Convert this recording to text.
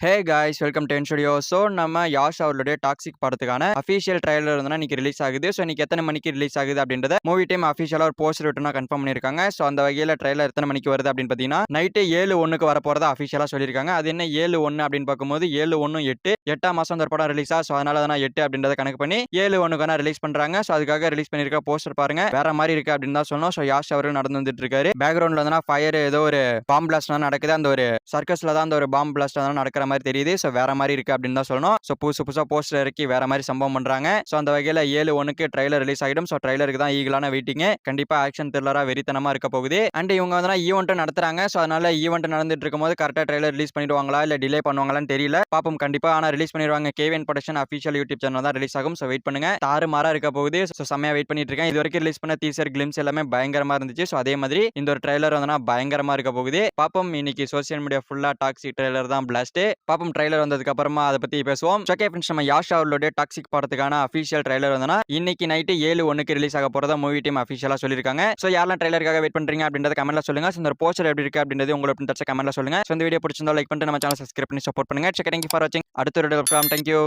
Hey guys welcome to studio. So நம்ம யாஷ் அவர்களுடைய toxic படத்துக்கான அஃபிஷியல் ட்ரைலர் வந்து இன்னைக்கு ரிலீஸ் ஆகுது. ஸோ இன்னைக்கு எத்தனை மணிக்கு ரிலீஸ் ஆகுது அப்படின்றத மூவி டைம் அஃபிஷியலாக ஒரு போஸ்டர் விட்டுனா கன்ஃபார்ம் பண்ணியிருக்காங்க. ஸோ அந்த வகையில் ட்ரைலர் எத்தனை மணிக்கு வருது அப்படின்னு பார்த்தீங்கன்னா நைட்டு 7:01 வர போகிறதா அஃபிஷியலாக சொல்லியிருக்காங்க. அது என்ன 7:01 அப்படின்னு பார்க்கும்போது 7/1 8 மாதம் அந்த படம் ரிலீஸா. ஸோ அதனால தான் 8 அப்படின்றத கணக்கு பண்ணி 7:01 ரிலீஸ் பண்ணுறாங்க. ஸோ அதுக்காக ரிலீஸ் பண்ணியிருக்க போஸ்டர் பாருங்க வேற மாதிரி இருக்கு அப்படின்னு தான் சொல்லணும். ஸோ யாஷ் அவர்கள் நடந்து வந்துட்டு இருக்காரு. பேக்ரவுண்ட்ல வந்து ஃபயர் ஏதோ ஒரு பாம் பிளாஸ்ட் நடக்குது. அந்த ஒரு சர்க்கஸ்ல தான் அந்த ஒரு பாம் பிளாஸ்ட் நடக்கிற மாதிரி தெரியுது. ஸோ வேற மாதிரி இருக்கு அப்படின்னு தான் சொல்லணும். ஸோ புதுசா போஸ்டர் இறக்கி வேற மாதிரி சம்பவம் பண்றாங்க. ஸோ அந்த வகையில் 7:01 ட்ரைலர் ரிலீஸ் ஆகிடும். ஸோ ட்ரைலருக்கு தான் ஈகலான வெயிட்டிங். கண்டிப்பா ஆக்ஷன் த்ரில்லரா வெறித்தனமா இருக்க போகுது. அண்ட் இவங்க வந்து ஈவெண்ட் நடத்துறாங்க. ஸோ அதனால ஈவெண்ட் நடந்துட்டு இருக்கும்போது கரெக்டா ட்ரைலர் ரிலீஸ் பண்ணிடுவாங்களா இல்ல டிலே பண்ணுவாங்களான்னு தெரியல. பாப்போம். கண்டிப்பா ஆனா ரிலீஸ் பண்ணிடுவாங்க. Gavin production official YouTube channel தான் ரிலீஸ் ஆகும். ஸோ வெயிட் பண்ணுங்க. தாறுமாறா இருக்க போகுது. ஸோ செம்மையா வெயிட் பண்ணிட்டு இருக்கேன். இது வரைக்கும் ரிலீஸ் பண்ண டீசர் கிளிம்ஸ் எல்லாமே பயங்கரமா இருந்துச்சு. ஸோ அதே மாதிரி இந்த ஒரு ட்ரைலர் வந்து பயங்கரமா இருக்க போகுது. பாப்போம். இன்னைக்கு சோசியல் மீடியா ஃபுல்லா டாக்ஸிக் ட்ரைலர் தான் பிளாஸ்ட். பாப்போம் ட்ரைலர் வந்ததுக்கு அப்புறமா அதை பத்தி பேசுவோம். ஓகே ஃப்ரெண்ட்ஸ், நம்ம யாஷ் அவர்களுடைய டாக்ஸிக் படத்துக்கான அஃபிஷியல் ட்ரைலர் வந்து இன்னைக்கு நைட்டு 7:01 ரிலீஸ் ஆக போறதா மூவி டீம் அஃபிஷியலா சொல்லியிருக்காங்க. ஸோ யாரெல்லாம் ட்ரைலருக்காக வெயிட் பண்றீங்க அப்படின்றத கமெண்ட்ல சொல்லுங்க. ஸோ இந்த போஸ்டர் எப்படி இருக்கு அப்படின்றது உங்களுக்கு கமெண்ட்ல சொல்லுங்க. ஸோ இந்த வீடியோ பிடிச்சிருந்தா லைக் பண்ணிட்டு நம்ம சேனல் சப்ஸ்கிரைப் பண்ணி சப்போர்ட் பண்ணுங்க. தேங்க்யூ ஃபார் வாட்சிங். அடுத்த வீடியோ பார்க்கலாம். தேங்க்யூ.